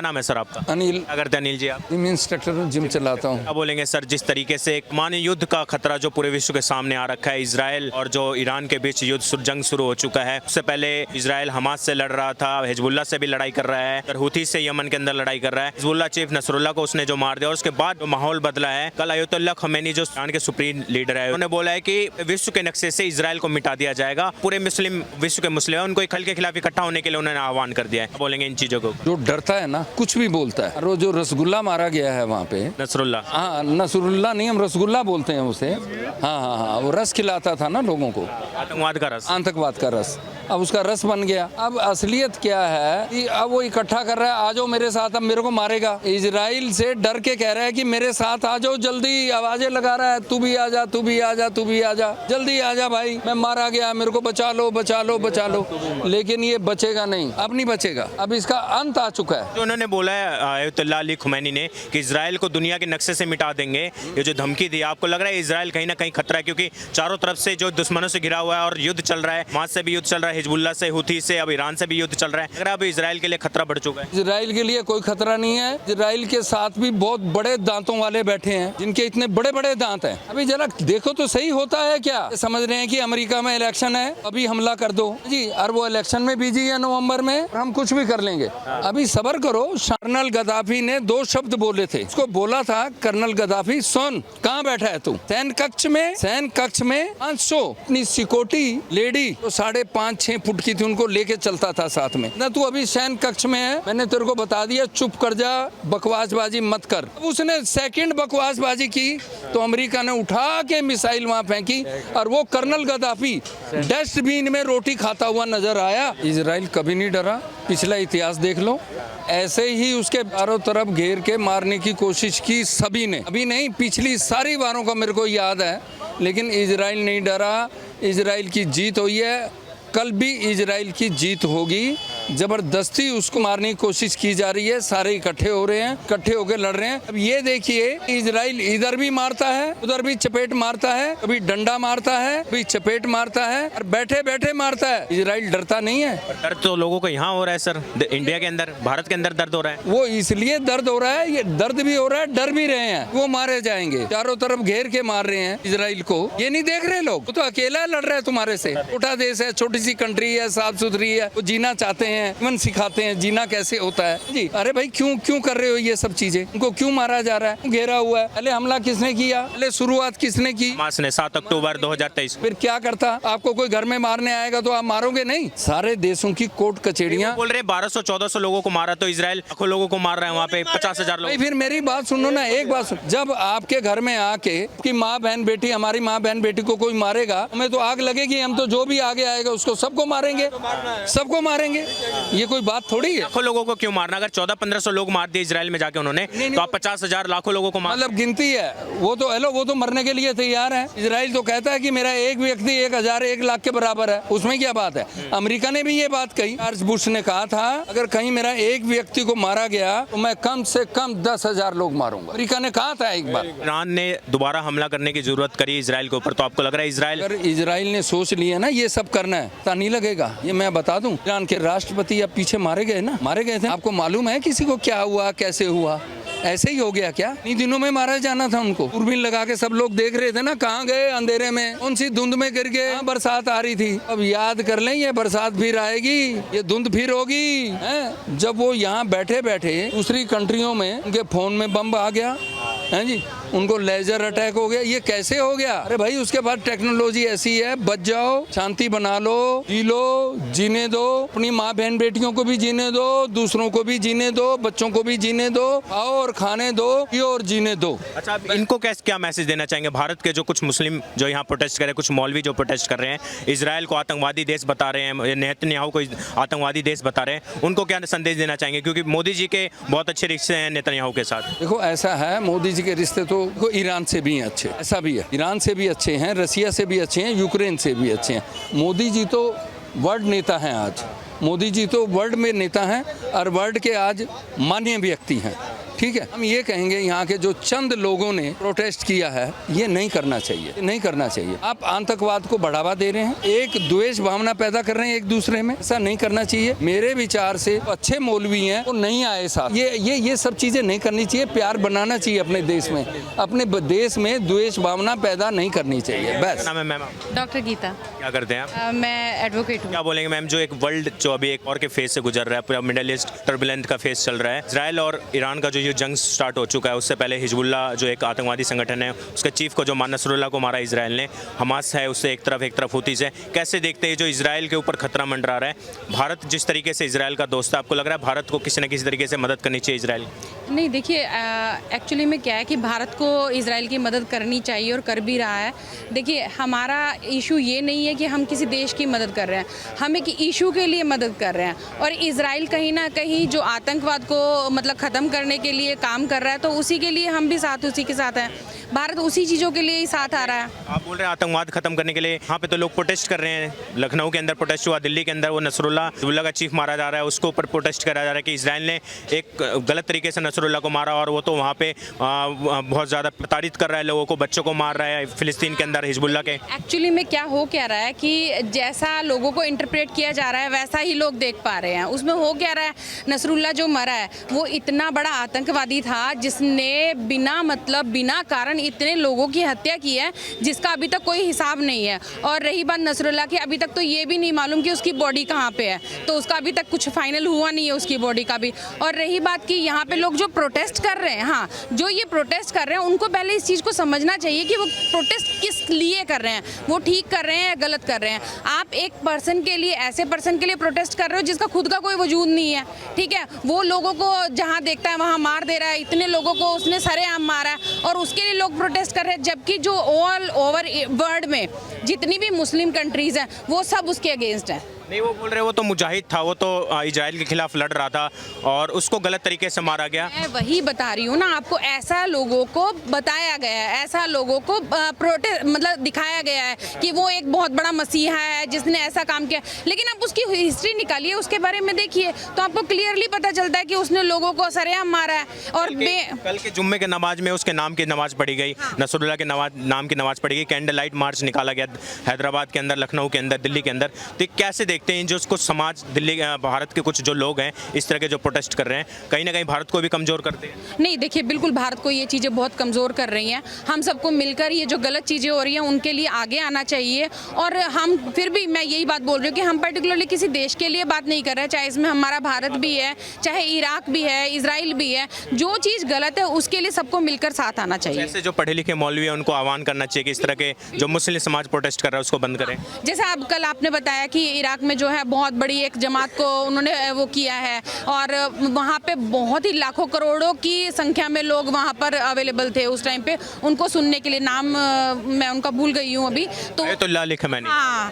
नाम है सर आपका? अनिल। क्या करते हैं अनिल जी आप? इंस्ट्रक्टर हूँ, जिम चलाता हूँ। क्या बोलेंगे सर, जिस तरीके से एक मानव युद्ध का खतरा जो पूरे विश्व के सामने आ रखा है, इजराइल और जो ईरान के बीच जंग शुरू हो चुका है। उससे पहले इजराइल हमास से लड़ रहा था, हिजबुल्लाह से भी लड़ाई कर रहा है, और हुती से यमन के अंदर लड़ाई कर रहा है। हिजबुल्लाह चीफ नसरुल्लाह को उसने जो मार दिया, और उसके बाद जो माहौल बदला है। कल अयतुल्लाह खमैनी जो ईरान के सुप्रीम लीडर है, उन्होंने बोला है कि विश्व के नक्शे से इजराइल को मिटा दिया जाएगा। पूरे मुस्लिम विश्व के मुस्लिम है, उनको एक हल के खिलाफ इकट्ठा होने के लिए उन्होंने आह्वान कर दिया है। बोलेंगे इन चीजों को? जो डरता है ना, कुछ भी बोलता है। और वो जो रसगुल्ला मारा गया है वहाँ पे, नसरुल्लाह, हाँ नसरुल्लाह नहीं, हम रसगुल्ला बोलते हैं उसे। हाँ हाँ हाँ, वो रस खिलाता था ना लोगों को, आतंकवाद का रस, आतंकवाद का रस। अब उसका रस बन गया। अब असलियत क्या है कि अब वो इकट्ठा कर रहा है, आ जाओ मेरे साथ, अब मेरे को मारेगा। इजराइल से डर के कह रहा है कि मेरे साथ आ जाओ जल्दी, आवाजें लगा रहा है, तू भी आ जा, तू भी आ जा, तू भी आ जा, जल्दी आ जा भाई, मैं मारा गया, मेरे को बचा लो, बचा लो, बचा लो। लेकिन ये बचेगा नहीं, अब नहीं बचेगा, अब इसका अंत आ चुका है। जो उन्होंने बोला है अयतुल्लाह अली खुमैनी ने कि इजराइल को दुनिया के नक्शे से मिटा देंगे, ये जो धमकी दी, आपको लग रहा है इजराइल कहीं ना कहीं खतरा है? क्योंकि चारों तरफ से जो दुश्मनों से घिरा हुआ है और युद्ध चल रहा है, हमास से भी युद्ध चल रहा है, हिजबुल्लाह से, हुती से, अब ईरान से भी युद्ध चल रहा है। अगर अब इजराइल के लिए खतरा बढ़ चुका है? इजराइल के लिए कोई खतरा नहीं है। इजराइल के साथ भी बहुत बड़े दांतों वाले बैठे हैं, जिनके इतने बड़े बड़े दांत हैं। अभी जरा देखो तो सही, होता है क्या? समझ रहे हैं कि अमेरिका में इलेक्शन है, अभी हमला कर दो जी, और वो इलेक्शन में बिजी है नवंबर में, हम कुछ भी कर लेंगे। अभी सब्र करो। कर्नल गद्दाफी ने 2 शब्द बोले थे, उसको बोला था कर्नल गद्दाफी, सुन कहाँ बैठा है तू? सैन कक्ष में 500 अपनी सिक्योरिटी लेडी तो 5.5-6 फुट की थी, उनको लेके चलता था साथ में ना। तू अभी सैन कक्ष में है, मैंने तेरे को बता दिया, चुप कर जा, बकवासबाजी मत कर। अब उसने सेकंड बकवासबाजी की तो अमेरिका ने उठा के मिसाइल वहां फेंकी, और वो कर्नल गद्दाफी डस्टबिन में रोटी खाता हुआ नजर आया। इजराइल कभी नहीं डरा, पिछला इतिहास देख लो, ऐसे ही उसके चारों तरफ घेर के मारने की कोशिश की सभी ने। अभी नहीं, पिछली सारी बारों का मेरे को याद है, लेकिन इजराइल नहीं डरा। इजराइल की जीत हुई है, कल भी इजराइल की जीत होगी। जबरदस्ती उसको मारने की कोशिश की जा रही है, सारे इकट्ठे हो रहे हैं, इकट्ठे होकर लड़ रहे हैं। अब ये देखिए, इजराइल इधर भी मारता है, उधर भी चपेट मारता है, कभी डंडा मारता है, कभी चपेट मारता है, और बैठे बैठे मारता है। इजराइल डरता नहीं है। दर्द तो लोगों को यहाँ हो रहा है सर, इंडिया के अंदर, भारत के अंदर दर्द हो रहा है। वो इसलिए दर्द हो रहा है, ये दर्द भी हो रहा है, डर भी रहे हैं, वो मारे जाएंगे। चारों तरफ घेर के मार रहे हैं इजराइल को, ये नहीं देख रहे लोग। वो तो अकेला लड़ रहा है तुम्हारे से। छोटा देश है, छोटी सी कंट्री है, साफ सुथरी है, वो जीना चाहते हैं, इवन सिखाते हैं जीना कैसे होता है जी। अरे भाई क्यों कर रहे हो ये सब चीजें? उनको क्यों मारा जा रहा है? घेरा हुआ है। पहले हमला किसने किया? पहले शुरुआत किसने की? हमास ने 7 अक्टूबर 2023। फिर क्या करता? आपको कोई घर में मारने आएगा तो आप मारोगे नहीं? सारे देशों की कोर्ट कचेरियां बोल रहे 1200-1400 लोगों को मारा, तो इजराइल लाखों लोगों को मार रहा है वहाँ पे, 50,000 लोग। फिर मेरी बात सुनो ना, एक बात सुनो। जब आपके घर में आके कि माँ बहन बेटी, हमारी माँ बहन बेटी को कोई मारेगा, हमें तो आग लगेगी। हम तो जो भी आगे आएगा उसको सबको मारेंगे, सबको मारेंगे। ये कोई बात थोड़ी है। लाखों लोगों को क्यों मारना? अगर 1400-1500 लोग मार दिए इजराइल में जाके उन्होंने, तो आप 50,000 लाखों लोगों को मार, मतलब गिनती है। वो तो हेलो, वो तो मरने के लिए तैयार है। इजराइल तो कहता है कि मेरा एक व्यक्ति 1000 1 लाख के बराबर है, उसमें क्या बात है? अमेरिका ने भी ये बात कही। जॉर्ज बुश ने कहा था, अगर कहीं मेरा एक व्यक्ति को मारा गया तो मैं कम से कम 10,000 लोग मारूंगा। अमेरिका ने कहा था एक बार। ईरान ने दोबारा हमला करने की जरूरत करी इजराइल के ऊपर, तो आपको लग रहा है इजराइल, अगर इजराइल ने सोच लिया ना ये सब करना है, तो नहीं लगेगा। ये मैं बता दूं, ईरान के राष्ट्रपति अब पीछे मारे गए ना, मारे गए थे। आपको मालूम है किसी को क्या हुआ, कैसे हुआ? ऐसे ही हो गया क्या? इन दिनों में मारा जाना था उनको। दूरबीन लगा के सब लोग देख रहे थे ना, कहाँ गए अंधेरे में, कौन सी धुंध में गिर गए। बरसात आ रही थी। अब याद कर लें, ये बरसात फिर आएगी, ये धुंध फिर होगी है? जब वो यहाँ बैठे बैठे दूसरी कंट्रियों में उनके फोन में बम आ गया है जी, उनको लेजर अटैक हो गया। ये कैसे हो गया? अरे भाई उसके बाद टेक्नोलॉजी ऐसी है, बच जाओ, शांति बना लो, जी लो, जीने दो, अपनी माँ बहन बेटियों को भी जीने दो, दूसरों को भी जीने दो, बच्चों को भी जीने दो, आओ और खाने दो, पियो और जीने दो। अच्छा, इनको क्या मैसेज देना चाहेंगे? भारत के जो कुछ मुस्लिम जो यहाँ प्रोटेस्ट कर रहे हैं, कुछ मौलवी जो प्रोटेस्ट कर रहे हैं, इजराइल को आतंकवादी देश बता रहे हैं, नेतन्याहू को आतंकवादी देश बता रहे हैं, उनको क्या संदेश देना चाहेंगे? क्योंकि मोदी जी के बहुत अच्छे रिश्ते हैं नेतन्याहू के साथ। देखो ऐसा है, मोदी जी के रिश्ते तो ईरान से भी अच्छे, ऐसा भी है, ईरान से भी अच्छे हैं, रसिया से भी अच्छे हैं, यूक्रेन से भी अच्छे हैं। मोदी जी तो वर्ल्ड नेता हैं आज, मोदी जी तो वर्ल्ड में नेता हैं और वर्ल्ड के आज माननीय व्यक्ति हैं। ठीक है, हम ये कहेंगे यहाँ के जो चंद लोगों ने प्रोटेस्ट किया है, ये नहीं करना चाहिए, नहीं करना चाहिए। आप आतंकवाद को बढ़ावा दे रहे हैं, एक द्वेष भावना पैदा कर रहे हैं एक दूसरे में, ऐसा नहीं करना चाहिए। मेरे विचार से अच्छे मौलवी हैं वो नहीं आए साथ, ये सब चीजें नहीं करनी चाहिए। प्यार बनाना चाहिए अपने देश में, अपने देश में द्वेष भावना पैदा नहीं करनी चाहिए। बस। नाम है मैम? डॉक्टर गीता। क्या करते हैं आप? मैं एडवोकेट हूँ। क्या बोलेंगे मैम, जो एक वर्ल्ड जो अभी एक और के फेज से गुजर रहा है, पूरा मिडिल ईस्ट टर्बुलेंट का फेज चल रहा है, इजराइल और ईरान का जो ये जंग स्टार्ट हो चुका है, उससे पहले हिजबुल्ला जो एक आतंकवादी संगठन है, उसके चीफ को जो नसरुल्लाह को मारा इजराइल ने, हमास है उससे एक तरफ हुती से, कैसे देखते हैं जो इजराइल के ऊपर खतरा मंडरा रहा है? भारत जिस तरीके से इजराइल का दोस्त है, आपको लग रहा है भारत को किसी न किसी तरीके से मदद करनी चाहिए इजराइल? नहीं, देखिए एक्चुअली में क्या है कि भारत को इजराइल की मदद करनी चाहिए और कर भी रहा है। देखिए, हमारा इशू ये नहीं है कि हम किसी देश की मदद कर रहे हैं, हम एक इशू के लिए मदद कर रहे हैं। और इजराइल कहीं ना कहीं जो आतंकवाद को मतलब ख़त्म करने के लिए काम कर रहा है, तो उसी के लिए हम भी उसी के साथ हैं। भारत उसी चीज़ों के लिए ही साथ आ रहा है। आप बोल रहे हैं आतंकवाद खत्म करने के लिए, यहाँ पे तो लोग प्रोटेस्ट कर रहे हैं। लखनऊ के अंदर प्रोटेस्ट हुआ, दिल्ली के अंदर वो नसरुल्लाह का चीफ मारा जा रहा है, उसको ऊपर प्रोटेस्ट करा जा रहा है कि इजराइल ने एक गलत तरीके से नसरुल्लाह को मारा और वो तो वहाँ पे बहुत ज़्यादा प्रताड़ित कर रहा है लोगों को, बच्चों को मार रहा है फिलिस्तीन के अंदर हिजबुल्लाह के। एक्चुअली में क्या हो क्या रहा है कि जैसा लोगों को इंटरप्रेट किया जा रहा है वैसा ही लोग देख पा रहे हैं। उसमें हो क्या रहा है, नसरुल्लाह जो मरा है वो इतना बड़ा आतंकवादी था जिसने बिना मतलब बिना कारण इतने लोगों की हत्या की है जिसका अभी तक कोई हिसाब नहीं है। और रही बात नसरुल्लाह की, अभी तक तो ये भी नहीं मालूम कि उसकी बॉडी कहाँ पे है, तो उसका अभी तक कुछ फाइनल हुआ नहीं है उसकी बॉडी का भी। और रही बात कि यहाँ पे लोग जो प्रोटेस्ट कर रहे हैं, हाँ, जो ये प्रोटेस्ट कर रहे हैं उनको पहले इस चीज़ को समझना चाहिए कि वो प्रोटेस्ट किस लिए कर रहे हैं, वो ठीक कर रहे हैं या गलत कर रहे हैं। आप एक पर्सन के लिए, ऐसे पर्सन के लिए प्रोटेस्ट कर रहे हो जिसका खुद का कोई वजूद नहीं है, ठीक है, वो लोगों को जहाँ देखता है वहाँ मार दे रहा है, इतने लोगों को उसने सरेआम मारा है और उसके लिए लोग प्रोटेस्ट कर रहे हैं। जबकि जो ऑल ओवर वर्ल्ड में जितनी भी मुस्लिम कंट्रीज हैं वो सब उसके अगेंस्ट हैं। नहीं, वो बोल रहे वो तो मुजाहिद था, वो तो इजराइल के खिलाफ लड़ रहा था और उसको गलत तरीके से मारा गया। मैं वही बता रही हूँ ना आपको, ऐसा लोगों को बताया गया है, ऐसा लोगों को प्रोटेस्ट मतलब दिखाया गया है कि वो एक बहुत बड़ा मसीहा है जिसने ऐसा काम किया। लेकिन आप उसकी हिस्ट्री निकालिए, उसके बारे में देखिए तो आपको क्लियरली पता चलता है कि उसने लोगों को सरेआम मारा है। और कल के जुम्मे के नमाज में उसके नाम की नमाज पढ़ी गई, नसरुल्लाह के नाम की नमाज पढ़ी गई, कैंडल लाइट मार्च निकाला गया हैदराबाद के अंदर, लखनऊ के अंदर, दिल्ली के अंदर। तो कैसे देखते हैं जो कुछ समाज दिल्ली भारत के कुछ जो लोग हैं इस तरह के जो प्रोटेस्ट कर रहे हैं, कहीं ना कहीं भारत को भी कमजोर करते हैं? नहीं, देखिए बिल्कुल भारत को ये चीज़ें बहुत कमज़ोर कर रही हैं। हम सबको मिलकर ये जो गलत चीज़ें हो रही हैं उनके लिए आगे आना चाहिए। और हम फिर भी मैं यही बात बोल रही हूँ कि हम पर्टिकुलरली किसी देश के लिए बात नहीं कर रहे हैं, चाहे इसमें हमारा भारत भी है, चाहे इराक भी है, इजराइल भी है। जो चीज़ गलत है उसके लिए सबको मिलकर साथ आना चाहिए। जैसे जो पढ़े लिखे मौलवी हैं उनको आह्वान करना चाहिए कि इस तरह के जो मुस्लिम समाज प्रोटेस्ट कर रहा है उसको बंद करें। जैसे अब कल आपने बताया कि इराक में जो है बहुत बड़ी एक जमात को उन्होंने वो किया है और वहाँ पे बहुत ही लाखों करोड़ों की संख्या में लोग वहाँ पर अवेलेबल थे उस टाइम पे उनको सुनने के लिए। नाम मैं उनका भूल गई हूँ अभी तो। आयतुल्लाह लिखा मैंने। हाँ,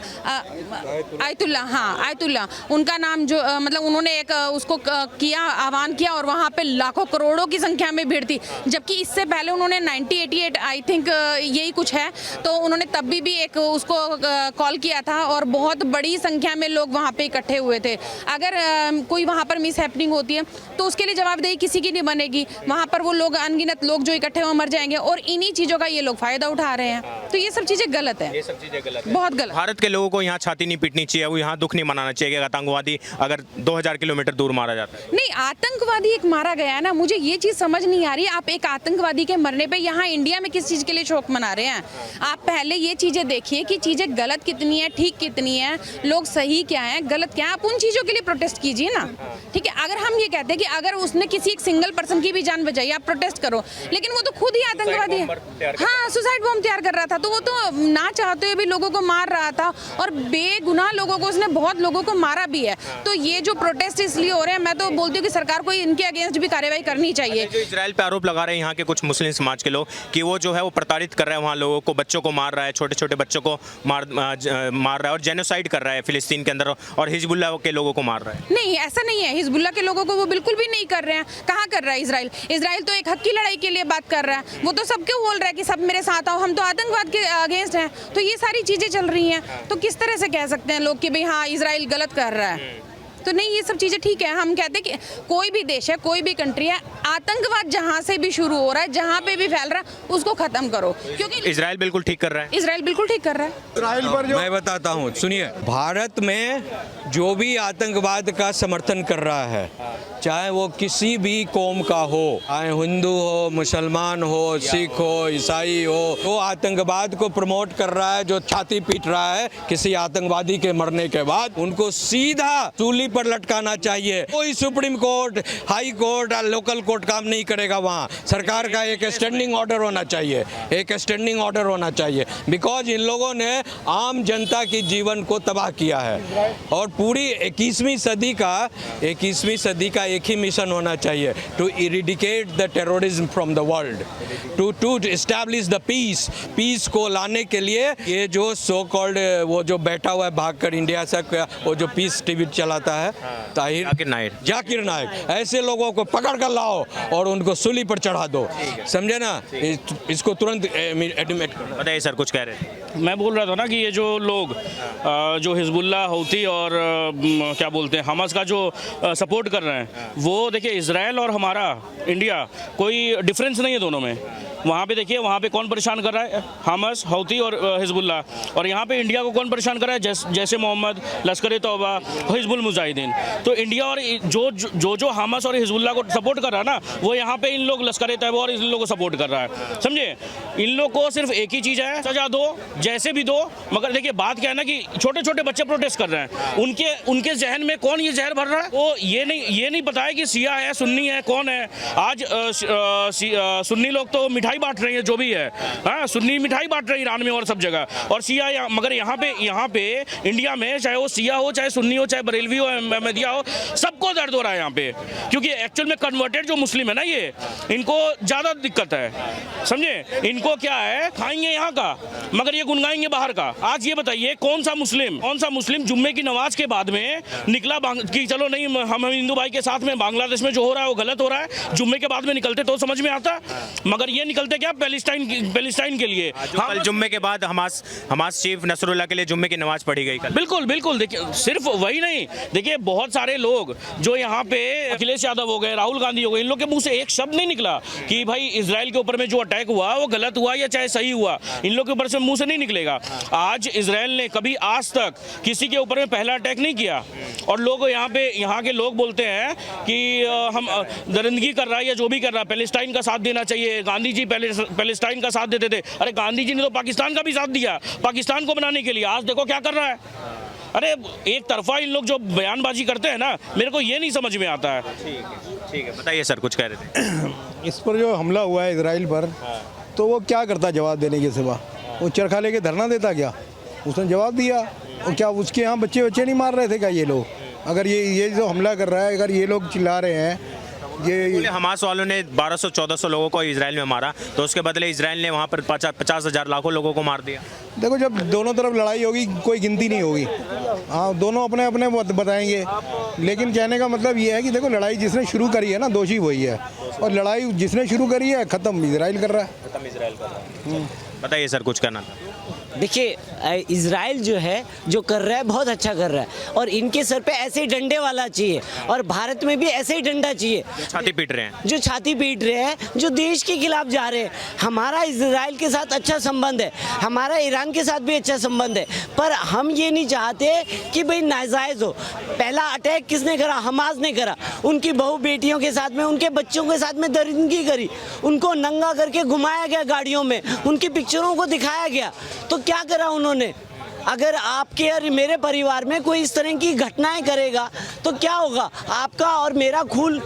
आयतुल्लाह, हाँ आयतुल्लाह उनका नाम जो मतलब उन्होंने एक उसको किया, आह्वान किया और वहाँ पे लाखों करोड़ों की संख्या में भीड़ थी। जबकि इससे पहले उन्होंने 1988 आई थिंक यही कुछ है, तो उन्होंने तब भी एक उसको कॉल किया था और बहुत बड़ी संख्या में लोग वहाँ पे इकट्ठे हुए थे। अगर कोई वहाँ पर मिस हैपनिंग होती है तो उसके लिए जवाबदेही किसी की नहीं बनेगी। वहाँ पर वो लोग, अनगिनत लोग जो इकट्ठे हुए मर जाएंगे और इन्हीं चीज़ों का ये लोग फायदा उठा रहे हैं। तो ये सब चीज़ें गलत है, ये सब चीज़ें गलत है, बहुत गलत। भारत के लोगों को यहाँ छाती नहीं पीटनी चाहिए, वो यहाँ दुख नहीं मनाना चाहिए कि आतंकवादी अगर 2000 किलोमीटर दूर मारा जाता है। नहीं, आतंकवादी एक मारा गया है ना, मुझे ये चीज़ समझ नहीं आ रही। आप एक आतंकवादी के मरने पे यहाँ इंडिया में किस चीज़ के लिए शोक मना रहे हैं? आप पहले ये चीज़ें देखिए कि चीज़ें गलत कितनी है, ठीक कितनी है, लोग सही क्या है, गलत क्या है। आप उन चीज़ों के लिए प्रोटेस्ट कीजिए ना, ठीक है। अगर हम ये कहते हैं कि अगर उसने किसी एक सिंगल पर्सन की भी जान बचाई, आप प्रोटेस्ट करो, लेकिन वो तो खुद ही आतंकवादी है। हाँ, सुसाइड बॉम्ब तैयार कर रहा था, तो वो तो ना चाहते हुए भी लोगों को मार रहा था और बेगुनाह लोगों को उसने बहुत लोगों को मारा भी है। तो ये जो प्रोटेस्ट इसलिए हो रहे हैं, मैं तो बोलती हूँ कि सरकार को इनके अगेंस्ट भी कार्रवाई करनी चाहिए। जो इजराइल पे आरोप लगा रहे हैं यहाँ के कुछ मुस्लिम समाज के लोग कि वो जो है वो प्रताड़ित कर रहा है वहाँ लोगों को, बच्चों को मार रहा है, छोटे छोटे बच्चों को मार रहा है और जेनोसाइड कर रहा है फिलिस्तीन के अंदर और हिजबुल्लाह के लोगों को मार रहा है। नहीं, ऐसा नहीं है। हिजबुल्लाह के लोगों को वो बिल्कुल भी नहीं कर रहे हैं। कहाँ कर रहा है इजराइल? इजराइल तो एक हक की लड़ाई के लिए बात कर रहा है। वो तो सबके बोल रहा है कि सब मेरे साथ आओ, हम तो आतंकवाद के अगेंस्ट हैं। तो ये सारी चीज़ें चल रही हैं, तो किस तरह से कह सकते हैं लोग कि भाई हाँ इजराइल गलत कर रहा है? तो नहीं, ये सब चीज़ें ठीक है। हम कहते हैं कि कोई भी देश है, कोई भी कंट्री है, आतंकवाद जहाँ से भी शुरू हो रहा है, जहाँ पे भी फैल रहा है, उसको खत्म करो, क्योंकि इजराइल बिल्कुल ठीक कर रहा है। इजराइल बिल्कुल ठीक कर रहा है। इजराइल पर जो मैं बताता हूँ, सुनिए। भारत में जो भी आतंकवाद का समर्थन कर रहा है, चाहे वो किसी भी कौम का हो, चाहे हिंदू हो, मुसलमान हो, सिख हो, ईसाई हो, वो आतंकवाद को प्रमोट कर रहा है, जो छाती पीट रहा है किसी आतंकवादी के मरने के बाद, उनको सीधा सूली पर लटकाना चाहिए। कोई supreme court, high court, local court काम नहीं करेगा। वहाँ सरकार का एक स्टैंडिंग ऑर्डर होना चाहिए, एक स्टैंडिंग ऑर्डर होना चाहिए, बिकॉज इन लोगों ने आम जनता की जीवन को तबाह किया है। और पूरी 21वीं सदी का एक ही मिशन होना चाहिए, to eradicate the terrorism from the world, to establish the peace को लाने के लिए ये जो सो कॉल्ड वो जो बैठा हुआ है भागकर इंडिया से, वो जो पीस टीवी चलाता है, जाकिर नाइक, ऐसे लोगों को पकड़ कर लाओ और उनको सूली पर चढ़ा दो, समझे ना। इसको तुरंत एडमिट करो। बताइए सर, कुछ कह रहे थे। मैं बोल रहा था ना कि ये जो लोग जो हिजबुल्लाह, हौती और क्या बोलते हैं हमास का जो सपोर्ट कर रहे हैं, वो देखिए इजराइल और हमारा इंडिया कोई डिफरेंस नहीं है दोनों में। वहाँ पे देखिए, वहाँ पे कौन परेशान कर रहा है, हमास, हौती और हिजबुल्लाह, और यहाँ पे इंडिया को कौन परेशान कर रहा है, जैसे मोहम्मद, लश्कर ए तौबा, हिजबुल मुजाहिदीन। तो इंडिया और जो हमास और हिजबुल्लाह को सपोर्ट कर रहा है ना, वो यहाँ पे इन लोग लश्कर ए तौबा और इन लोगों को सपोर्ट कर रहा है, समझे। इन लोग को सिर्फ एक ही चीज़ है, सजा दो, जैसे भी दो। मगर देखिए बात क्या है ना कि छोटे छोटे बच्चे प्रोटेस्ट कर रहे हैं, उनके जहन में कौन ये जहर भर रहा है, वो ये नहीं पता है कि शिया है, सुन्नी है, कौन है। आज सुन्नी लोग तो मिठाई बांट रही है, जो भी है, हाँ, सुन्नी मिठाई बांट रही है ईरान में और सब जगह, और शिया मगर यहाँ पे इंडिया में चाहे वो शिया हो, चाहे सुन्नी हो, चाहे बरेलवी हो, अहमदिया हो, सबको दर्द हो रहा है यहाँ पे, क्योंकि एक्चुअल में कन्वर्टेड जो मुस्लिम है ना, ये इनको ज़्यादा दिक्कत है, समझे। इनको क्या है, खाएंगे यहाँ का मगर ये गुनगाएंगे बाहर का। आज ये बताइए कौन सा मुस्लिम जुम्मे की नमाज के बाद में निकला कि चलो नहीं, हम हिंदू भाई के साथ में बांग्लादेश में जो हो रहा है वो गलत हो रहा है, जुम्मे के बाद में निकलते तो समझ में आता, मगर ये निकलते क्या पैलेस्टाइन के लिए। कल जुम्मे के बाद हमास चीफ नसरुल्लाह के लिए जुम्मे की नमाज पढ़ी गई कल। बिल्कुल देखिए, सिर्फ वही नहीं, देखिए बहुत सारे लोग जो यहाँ पे अखिलेश यादव हो गए, राहुल गांधी हो गए, इन लोग के मुंह से एक शब्द नहीं निकला कि भाई इजराइल के ऊपर में जो अटैक हुआ वो गलत हुआ या चाहे सही हुआ, इन लोग के ऊपर से मुंह से नहीं निकलेगा। आज इजराइल ने कभी आज तक किसी के ऊपर में पहला अटैक नहीं किया, और लोग यहाँ के लोग बोलते हैं कि हम दरिंदगी कर रहा है या जो भी कर रहा है, पैलेस्टाइन का साथ देना चाहिए। गांधी जी पैलेस्टाइन का साथ देते थे, अरे गांधी जी ने तो पाकिस्तान का भी साथ दिया पाकिस्तान को बनाने के लिए, आज देखो क्या कर रहा है। अरे एक तरफा इन लोग जो बयानबाजी करते हैं ना, मेरे को ये नहीं समझ में आता है। ठीक है, बताइए सर, कुछ कह रहे थे। इस पर जो हमला हुआ है इजराइल पर, तो वो क्या करता जवाब देने के सिवा? वो चरखा लेके धरना देता क्या? उसने जवाब दिया। और क्या उसके यहाँ बच्चे नहीं मार रहे थे क्या ये लोग? अगर ये जो हमला कर रहा है, अगर ये लोग चिल्ला रहे हैं, ये हमास वालों ने 1200-1400 लोगों को इजराइल में मारा, तो उसके बदले इजराइल ने वहाँ पर 50,000 लाखों लोगों को मार दिया। देखो, जब दोनों तरफ लड़ाई होगी कोई गिनती नहीं होगी। हाँ, दोनों अपने अपने बताएंगे, लेकिन कहने का मतलब ये है कि देखो, लड़ाई जिसने शुरू करी है ना, दोषी वही है, और लड़ाई जिसने शुरू करी है ख़त्म इजराइल कर रहा है। बताइए सर, कुछ कहना था। देखिए, इजराइल जो है जो कर रहा है बहुत अच्छा कर रहा है, और इनके सर पे ऐसे ही डंडे वाला चाहिए, और भारत में भी ऐसे ही डंडा चाहिए। छाती पीट रहे हैं, जो छाती पीट रहे हैं, जो देश के खिलाफ जा रहे हैं। हमारा इजराइल के साथ अच्छा संबंध है, हमारा ईरान के साथ भी अच्छा संबंध है, पर हम ये नहीं चाहते कि भाई नाजायज़ हो। पहला अटैक किसने करा? हमास ने करा। उनकी बहू बेटियों के साथ में, उनके बच्चों के साथ में दरिंदगी करी, उनको नंगा करके घुमाया गया गाड़ियों में, उनकी पिक्चरों को दिखाया गया। तो क्या करा उन्होंने? अगर आपके और मेरे परिवार में कोई इस तरह की घटनाएं करेगा तो क्या होगा? आपका और मेरा खून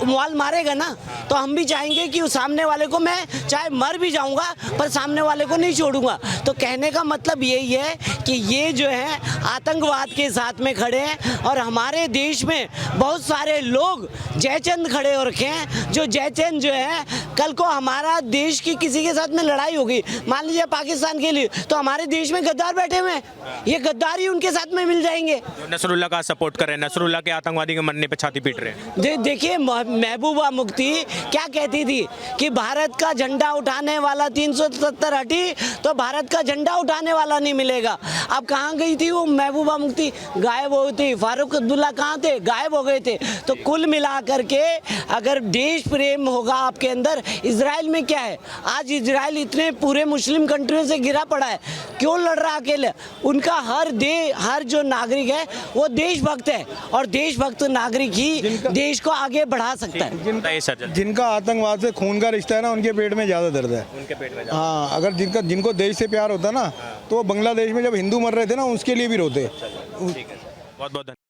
माल मारेगा ना। तो हम भी चाहेंगे कि उस सामने वाले को, मैं चाहे मर भी जाऊंगा पर सामने वाले को नहीं छोड़ूंगा। तो कहने का मतलब यही है कि ये जो है आतंकवाद के साथ में खड़े हैं, और हमारे देश में बहुत सारे लोग जयचंद खड़े हो रखे हैं, जो जयचंद जो है कल को हमारा देश की किसी के साथ में लड़ाई होगी, मान लीजिए पाकिस्तान के लिए, तो हमारे देश में गद्दार बैठे हुए हैं, ये गद्दार ही उनके साथ में मिल जाएंगे। जो नसरुल्ला का सपोर्ट कर रहे हैं, नसरुल्ला के आतंकवादी के मरने पे छाती पीट रहे हैं। देखिए महबूबा मुफ्ती क्या कहती थी कि भारत का झंडा उठाने वाला 370 हटी तो भारत का झंडा उठाने वाला नहीं मिलेगा। अब कहाँ गई थी वो महबूबा मुफ्ती? गायब हो गई थी। फारूक अब्दुल्ला कहाँ थे? गायब हो गए थे। तो कुल मिला करके अगर देश प्रेम होगा आपके अंदर, इजराइल में क्या है, आज इजराइल इतने पूरे मुस्लिम कंट्रियों से घिरा पड़ा है, क्यों लड़ रहा अकेले? उनका हर जो नागरिक है वो देशभक्त है, और देशभक्त नागरिक ही देश को आगे बढ़ा सकता है। जिनका आतंकवाद से खून का रिश्ता है ना, उनके पेट में ज़्यादा दर्द है। उनके पेट में हाँ, अगर जिनको देश से प्यार होता ना, तो वो बांग्लादेश में जब हिंदू मर रहे थे ना, उसके लिए भी रोते। बहुत बहुत